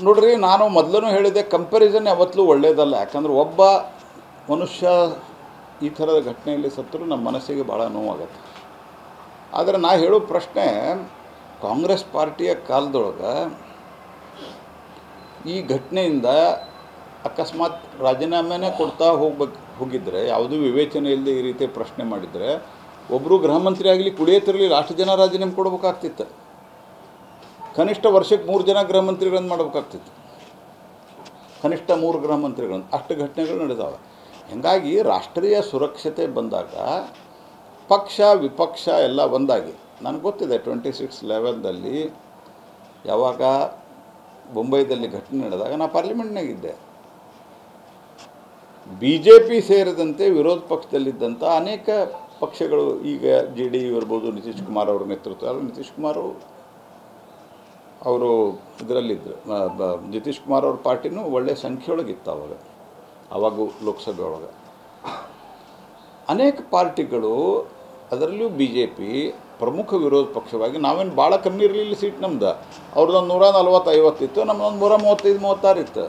ನೋಡ್ರಿ, ನಾನು ಮೊದಲು ಹೇಳಿದೆ, ಕಂಪ್ಯಾರಿಸನ್ ಯಾವತ್ತೂ ಒಳ್ಳೆಯದಲ್ಲ. ಯಾಕಂದ್ರೆ ಒಬ್ಬ ಮನುಷ್ಯ ಈ ಥರದ ಘಟನೆಯಲ್ಲಿ ಸತ್ತರೂ ನಮ್ಮ ಮನಸ್ಸಿಗೆ ಭಾಳ ನೋವಾಗುತ್ತೆ. ಆದರೆ ನಾ ಹೇಳೋ ಪ್ರಶ್ನೆ, ಕಾಂಗ್ರೆಸ್ ಪಾರ್ಟಿಯ ಕಾಲದೊಳಗೆ ಈ ಘಟನೆಯಿಂದ ಅಕಸ್ಮಾತ್ ರಾಜೀನಾಮೆನೇ ಕೊಡ್ತಾ ಹೋಗಿದ್ರೆ, ಯಾವುದೂ ವಿವೇಚನೆ ಇಲ್ಲದೆ ಈ ರೀತಿ ಪ್ರಶ್ನೆ ಮಾಡಿದರೆ, ಒಬ್ಬರು ಗೃಹ ಮಂತ್ರಿ ಆಗಲಿ ಕುಡಿಯತ್ತಿರಲಿಲ್ಲ, ಅಷ್ಟು ಜನ ರಾಜೀನಾಮೆ ಕೊಡಬೇಕಾಗ್ತಿತ್ತು. ಕನಿಷ್ಠ ವರ್ಷಕ್ಕೆ 3 ಜನ ಗೃಹ ಮಂತ್ರಿಗಳನ್ನು ಮಾಡಬೇಕಾಗ್ತಿತ್ತು, ಕನಿಷ್ಠ 3 ಗೃಹ ಮಂತ್ರಿಗಳನ್ನು. ಅಷ್ಟು ಘಟನೆಗಳು ನಡೆದಾವೆ. ಹೀಗಾಗಿ ರಾಷ್ಟ್ರೀಯ ಸುರಕ್ಷತೆ ಬಂದಾಗ ಪಕ್ಷ ವಿಪಕ್ಷ ಎಲ್ಲ ಒಂದಾಗಿ, ನನಗೆ ಗೊತ್ತಿದೆ 26/11ದಲ್ಲಿ ಯಾವಾಗ ಮುಂಬೈದಲ್ಲಿ ಘಟನೆ ನಡೆದಾಗ ನಾ ಪಾರ್ಲಿಮೆಂಟ್ನಾಗಿದ್ದೆ. BJP ಸೇರಿದಂತೆ ವಿರೋಧ ಪಕ್ಷದಲ್ಲಿದ್ದಂಥ ಅನೇಕ ಪಕ್ಷಗಳು, ಈಗ JDU ಇರ್ಬೋದು, ನಿತೀಶ್ ಕುಮಾರ್ ಅವರ ನೇತೃತ್ವ, ನಿತೀಶ್ ಕುಮಾರ್ ಅವರು ಇದರಲ್ಲಿದ್ದರು, ನಿತೀಶ್ ಕುಮಾರ್ ಅವ್ರ ಪಾರ್ಟಿನೂ ಒಳ್ಳೆಯ ಸಂಖ್ಯೆಯೊಳಗಿತ್ತು ಆವಾಗೂ ಲೋಕಸಭೆ ಒಳಗೆ. ಅನೇಕ ಪಾರ್ಟಿಗಳು, ಅದರಲ್ಲಿಯೂ BJP ಪ್ರಮುಖ ವಿರೋಧ ಪಕ್ಷವಾಗಿ, ನಾವೇನು ಭಾಳ ಕಮ್ಮಿ ಇರಲಿಲ್ಲ ಸೀಟ್ ನಮ್ದು. ಅವ್ರದ್ದೊಂದು 140-50 ಇತ್ತು, ನಮ್ಮದೊಂದು 135-36 ಇತ್ತು.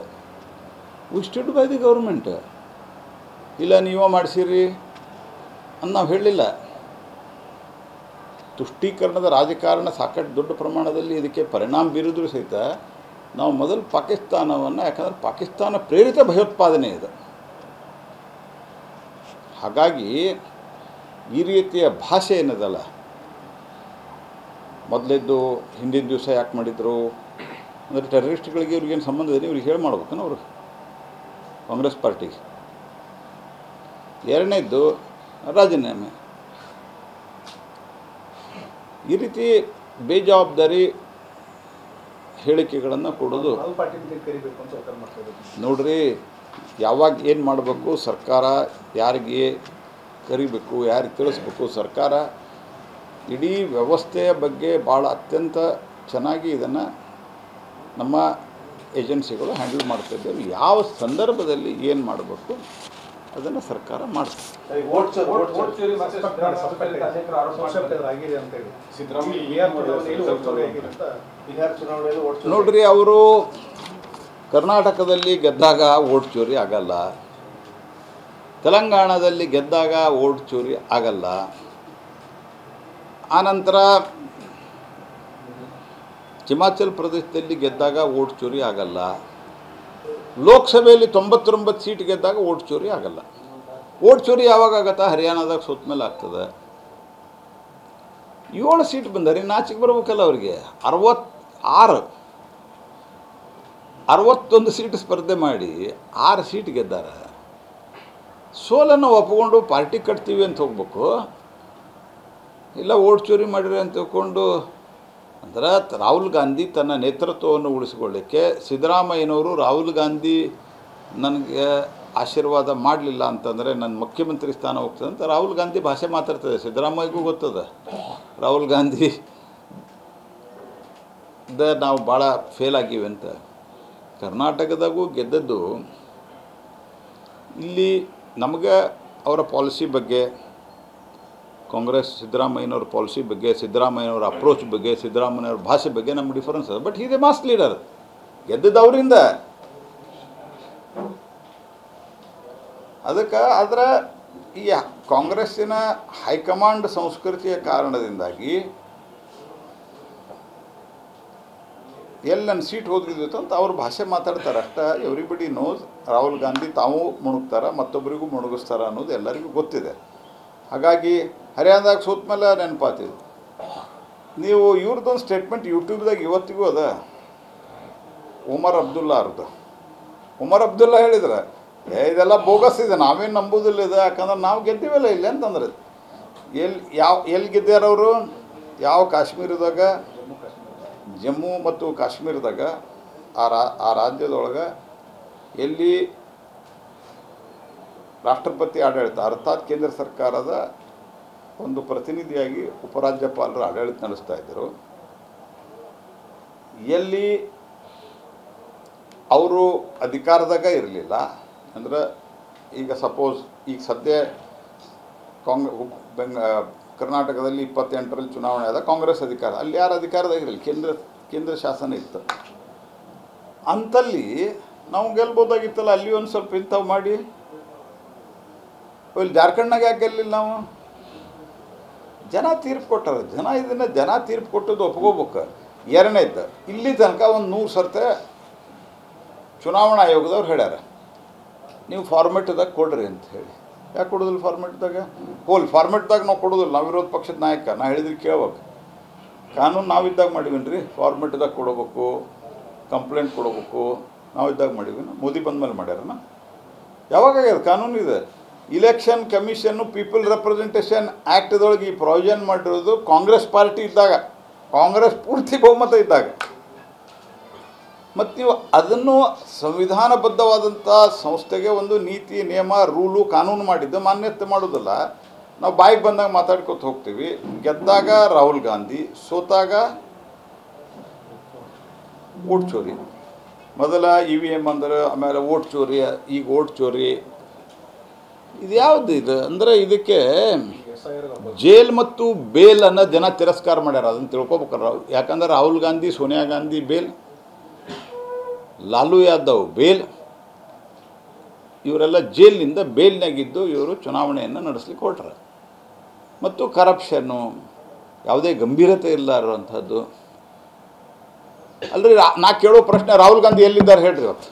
We stood by the government. ಇಲ್ಲ ನೀವೇ ಮಾಡಿಸಿರಿ ಅಂತ ನಾವು ಹೇಳಲಿಲ್ಲ. ತುಷ್ಟೀಕರಣದ ರಾಜಕಾರಣ ಸಾಕಷ್ಟು ದೊಡ್ಡ ಪ್ರಮಾಣದಲ್ಲಿ ಇದಕ್ಕೆ ಪರಿಣಾಮ ಬೀರಿದ್ರೂ ಸಹಿತ ನಾವು ಮೊದಲು ಪಾಕಿಸ್ತಾನವನ್ನು, ಯಾಕಂದರೆ ಪಾಕಿಸ್ತಾನ ಪ್ರೇರಿತ ಭಯೋತ್ಪಾದನೆ ಇದೆ. ಹಾಗಾಗಿ ಈ ರೀತಿಯ ಭಾಷೆ ಏನದಲ್ಲ, ಮೊದಲಿದ್ದು ಹಿಂದಿನ ದಿವಸ ಯಾಕೆ ಮಾಡಿದರು ಅಂದರೆ ಟೆರರಿಸ್ಟ್ಗಳಿಗೆ ಇವ್ರಿಗೇನು ಸಂಬಂಧ ಇದೆ, ಇವ್ರಿಗೆ ಹೇಳಿ ಮಾಡ್ಬೇಕನ್ನ ಅವರು ಕಾಂಗ್ರೆಸ್ ಪಾರ್ಟಿಗೆ. ಎರಡನೇದ್ದು ರಾಜೀನಾಮೆ. ಈ ರೀತಿ ಬೇಜವಾಬ್ದಾರಿ ಹೇಳಿಕೆಗಳನ್ನು ಕೊಡೋದು. ನೋಡ್ರಿ, ಯಾವಾಗ ಏನು ಮಾಡಬೇಕು, ಸರ್ಕಾರ ಯಾರಿಗೆ ಕರಿಬೇಕು, ಯಾರಿಗೆ ತಿಳಿಸ್ಬೇಕು, ಸರ್ಕಾರ ಇಡೀ ವ್ಯವಸ್ಥೆಯ ಬಗ್ಗೆ ಭಾಳ ಅತ್ಯಂತ ಚೆನ್ನಾಗಿ ಇದನ್ನು ನಮ್ಮ ಏಜೆನ್ಸಿಗಳು ಹ್ಯಾಂಡಲ್ ಮಾಡ್ತಾಯಿದ್ದೇವೆ. ಯಾವ ಸಂದರ್ಭದಲ್ಲಿ ಏನು ಮಾಡಬೇಕು ಅದನ್ನು ಸರ್ಕಾರ ಮಾಡ್ತದೆ. ನೋಡ್ರಿ, ಅವರು ಕರ್ನಾಟಕದಲ್ಲಿ ಗೆದ್ದಾಗ ವೋಟ್ ಚೋರಿ ಆಗಲ್ಲ, ತೆಲಂಗಾಣದಲ್ಲಿ ಗೆದ್ದಾಗ ವೋಟ್ ಚೋರಿ ಆಗಲ್ಲ, ಆನಂತರ ಹಿಮಾಚಲ್ ಪ್ರದೇಶದಲ್ಲಿ ಗೆದ್ದಾಗ ವೋಟ್ ಚೋರಿ ಆಗಲ್ಲ, ಲೋಕಸಭೆಯಲ್ಲಿ 99 ಸೀಟ್ ಗೆದ್ದಾಗ ವೋಟ್ ಚೋರಿ ಆಗಲ್ಲ. ವೋಟ್ ಚೋರಿ ಯಾವಾಗ ಆಗತ್ತಾ? ಹರಿಯಾಣದಾಗ ಸೋತ ಮೇಲೆ ಆಗ್ತದೆ. 7 ಸೀಟ್ ಬಂದರೆ ನಾಚಿಕೆ ಬರ್ಬೇಕಲ್ಲ ಅವರಿಗೆ. 61 ಸೀಟ್ ಸ್ಪರ್ಧೆ ಮಾಡಿ 6 ಸೀಟ್ ಗೆದ್ದಾರೆ. ಸೋಲನ್ನು ಒಪ್ಪಿಕೊಂಡು ಪಾರ್ಟಿ ಕಟ್ತೀವಿ ಅಂತ ಹೋಗ್ಬೇಕು, ಇಲ್ಲ ವೋಟ್ ಚೋರಿ ಮಾಡಿರಿ ಅಂತ ತಿಳ್ಕೊಂಡು. ಅಂದ್ರೆ ರಾಹುಲ್ ಗಾಂಧಿ ತನ್ನ ನೇತೃತ್ವವನ್ನು ಉಳಿಸಿಕೊಳ್ಳಿಕ್ಕೆ, ಸಿದ್ದರಾಮಯ್ಯನವರು ರಾಹುಲ್ ಗಾಂಧಿ ನನಗೆ ಆಶೀರ್ವಾದ ಮಾಡಲಿಲ್ಲ ಅಂತಂದರೆ ನನ್ನ ಮುಖ್ಯಮಂತ್ರಿ ಸ್ಥಾನ ಹೋಗ್ತದೆ ಅಂತ ರಾಹುಲ್ ಗಾಂಧಿ ಭಾಷೆ ಮಾತಾಡ್ತದೆ. ಸಿದ್ದರಾಮಯ್ಯಗೂ ಗೊತ್ತದ ರಾಹುಲ್ ಗಾಂಧಿ ನಾವು ಭಾಳ ಫೇಲ್ ಆಗಿವೆ ಅಂತ. ಕರ್ನಾಟಕದಾಗೂ ಗೆದ್ದದ್ದು, ಇಲ್ಲಿ ನಮಗೆ ಅವರ ಪಾಲಿಸಿ ಬಗ್ಗೆ, ಕಾಂಗ್ರೆಸ್ ಸಿದ್ದರಾಮಯ್ಯನವ್ರ ಪಾಲಿಸಿ ಬಗ್ಗೆ, ಸಿದ್ದರಾಮಯ್ಯನವ್ರ ಅಪ್ರೋಚ್ ಬಗ್ಗೆ, ಸಿದ್ದರಾಮಯ್ಯವ್ರ ಭಾಷೆ ಬಗ್ಗೆ ನಮ್ಗೆ ಡಿಫರೆನ್ಸ್ ಅದ. But he's a mass leader. ಗೆದ್ದದ್ದು ಅವರಿಂದ. ಅದಕ್ಕೆ ಅದರ ಈ ಕಾಂಗ್ರೆಸ್ಸಿನ ಹೈಕಮಾಂಡ್ ಸಂಸ್ಕೃತಿಯ ಕಾರಣದಿಂದಾಗಿ ಎಲ್ಲಿ ನನ್ನ ಸೀಟ್ ಹೋದ್ರಿದ್ದು ಅಂತ ಅವ್ರ ಭಾಷೆ ಮಾತಾಡ್ತಾರೆ ಅಷ್ಟೇ. ಎವ್ರಿಬಡಿ ನೋಸ್ ರಾಹುಲ್ ಗಾಂಧಿ ತಾವು ಮುಣುಗ್ತಾರೆ, ಮತ್ತೊಬ್ಬರಿಗೂ ಮುಣುಗಿಸ್ತಾರೆ ಅನ್ನೋದು ಎಲ್ಲರಿಗೂ ಗೊತ್ತಿದೆ. ಹಾಗಾಗಿ ಹರಿಯಾಣದಾಗ ಸೋತ ಮೇಲೆ ನೆನಪಾತಿದ್ದು. ನೀವು ಇವ್ರದ್ದೊಂದು ಸ್ಟೇಟ್ಮೆಂಟ್ ಯೂಟ್ಯೂಬ್ದಾಗ ಇವತ್ತಿಗೂ ಅದ, ಉಮರ್ ಅಬ್ದುಲ್ಲಾ ಅವ್ರದ್ದು. ಉಮರ್ ಅಬ್ದುಲ್ಲಾ ಹೇಳಿದ್ರೆ, ಇದೆಲ್ಲ ಬೋಗಸ್ ಇದೆ, ನಾವೇನು ನಂಬೋದಿಲ್ಲ ಇದೆ, ಯಾಕಂದ್ರೆ ನಾವು ಗೆದ್ದೀವಲ್ಲ ಇಲ್ಲಿ ಅಂತಂದ್ರೆ. ಎಲ್ಲಿ ಗೆದ್ದಾರವರು? ಯಾವ ಕಾಶ್ಮೀರದಾಗ, ಜಮ್ಮು ಮತ್ತು ಕಾಶ್ಮೀರದಾಗ, ಆ ರಾಜ್ಯದೊಳಗೆ ಎಲ್ಲಿ ರಾಷ್ಟ್ರಪತಿ ಆಡಳಿತ ಅರ್ಥಾತ್ ಕೇಂದ್ರ ಸರ್ಕಾರದ ಒಂದು ಪ್ರತಿನಿಧಿಯಾಗಿ ಉಪರಾಜ್ಯಪಾಲರು ಆಡಳಿತ ನಡೆಸ್ತಾ ಇದ್ದರು, ಎಲ್ಲಿ ಅವರು ಅಧಿಕಾರದಾಗ ಇರಲಿಲ್ಲ. ಅಂದ್ರೆ ಈಗ ಸಪೋಸ್ ಈಗ ಸದ್ಯ ಕರ್ನಾಟಕದಲ್ಲಿ 28ರಲ್ಲಿ ಚುನಾವಣೆ ಆದ ಕಾಂಗ್ರೆಸ್ ಅಧಿಕಾರ, ಅಲ್ಲಿ ಯಾರು ಅಧಿಕಾರದಾಗಿರಲಿ, ಕೇಂದ್ರ ಶಾಸನ ಇತ್ತು. ಅಂಥಲ್ಲಿ ನಾವು ಗೆಲ್ಬೋದಾಗಿತ್ತಲ್ಲ, ಅಲ್ಲಿ ಒಂದು ಸ್ವಲ್ಪ ಇಂಥವು ಮಾಡಿ. ಇಲ್ಲಿ ಜಾರ್ಖಂಡ್ನಾಗ ಯಾಕೆ ಗೆಲ್ಲಿಲ್ಲ ನಾವು? ಜನ ತೀರ್ಪು ಕೊಟ್ಟಾರೆ. ಜನ ತೀರ್ಪು ಕೊಟ್ಟದ್ದು ಒಪ್ಕೋಬೇಕು. ಎರಡನೇದ್ದು, ಇಲ್ಲಿ ತನಕ ಒಂದು 100 ಸರ್ತೆ ಚುನಾವಣಾ ಆಯೋಗದವ್ರು ಹೇಳ್ಯಾರ ನೀವು ಫಾರ್ಮೆಟ್ದಾಗ ಕೊಡ್ರಿ ಅಂತ ಹೇಳಿ. ಯಾಕೆ ಕೊಡೋದಿಲ್ಲ ಫಾರ್ಮೆಟ್ದಾಗ? ಫಾರ್ಮೆಟ್ದಾಗ ನಾವು ಕೊಡೋದಿಲ್ಲ, ನಾವು ವಿರೋಧ ಪಕ್ಷದ ನಾಯಕ, ನಾ ಹೇಳಿದ್ರೆ ಕೇಳ್ಬೇಕು. ಕಾನೂನು ನಾವಿದ್ದಾಗ ಮಾಡಿವೀನಿ ರೀ, ಫಾರ್ಮೆಟ್ದಾಗ ಕೊಡಬೇಕು, ಕಂಪ್ಲೇಂಟ್ ಕೊಡಬೇಕು, ನಾವಿದ್ದಾಗ ಮಾಡಿವಿ. ಮೋದಿ ಬಂದ ಮೇಲೆ ಮಾಡ್ಯಾರನ? ಯಾವಾಗಾಗ್ಯದ? ಕಾನೂನು ಇದೆ. ಇಲೆಕ್ಷನ್ ಕಮಿಷನ್ನು ಪೀಪಲ್ ರೆಪ್ರೆಸೆಂಟೇಷನ್ ಆ್ಯಕ್ಟ್ದೊಳಗೆ ಈ ಪ್ರೊವಿಷನ್ ಮಾಡಿರೋದು ಕಾಂಗ್ರೆಸ್ ಪಾರ್ಟಿ ಇದ್ದಾಗ, ಕಾಂಗ್ರೆಸ್ ಪೂರ್ತಿ ಬಹುಮತ ಇದ್ದಾಗ. ಮತ್ತು ನೀವು ಅದನ್ನು ಸಂವಿಧಾನಬದ್ಧವಾದಂಥ ಸಂಸ್ಥೆಗೆ ಒಂದು ನೀತಿ ನಿಯಮ ರೂಲು ಕಾನೂನು ಮಾಡಿದ್ದು ಮಾನ್ಯತೆ ಮಾಡೋದಿಲ್ಲ. ನಾವು ಬಾಯಿಗೆ ಬಂದಾಗ ಮಾತಾಡ್ಕೊತ ಹೋಗ್ತೀವಿ. ಗೆದ್ದಾಗ ರಾಹುಲ್ ಗಾಂಧಿ, ಸೋತಾಗ ಓಟ್ ಚೋರಿ. ಮೊದಲ EVM ಅಂದ್ರೆ, ಆಮೇಲೆ ಓಟ್ ಚೋರಿ, ಈಗ ಓಟ್ ಚೋರಿ. ಇದು ಯಾವುದು ಇದು ಅಂದರೆ ಇದಕ್ಕೆ ಜೇಲ್ ಮತ್ತು ಬೇಲ್ ಅನ್ನೋ ಜನ ತಿರಸ್ಕಾರ ಮಾಡ್ಯಾರ. ಅದನ್ನು ತಿಳ್ಕೊಬೇಕಲ್ಲ. ಯಾಕಂದ್ರೆ ರಾಹುಲ್ ಗಾಂಧಿ, ಸೋನಿಯಾ ಗಾಂಧಿ ಬೇಲ್, ಲಾಲು ಯಾದವ್ ಬೇಲ್, ಇವರೆಲ್ಲ ಜೈಲಿನಿಂದ ಬೇಲ್ನಾಗಿದ್ದು ಇವರು ಚುನಾವಣೆಯನ್ನು ನಡೆಸ್ಲಿಕ್ಕೆ ಹೊರಟ್ರೆ. ಮತ್ತು ಕರಪ್ಷನ್ನು, ಯಾವುದೇ ಗಂಭೀರತೆ ಇರಲಾರಂಥದ್ದು. ಅಲ್ರಿ, ನಾ ಕೇಳೋ ಪ್ರಶ್ನೆ, ರಾಹುಲ್ ಗಾಂಧಿ ಎಲ್ಲಿದ್ದಾರೆ ಹೇಳ್ರಿ ಇವತ್ತು?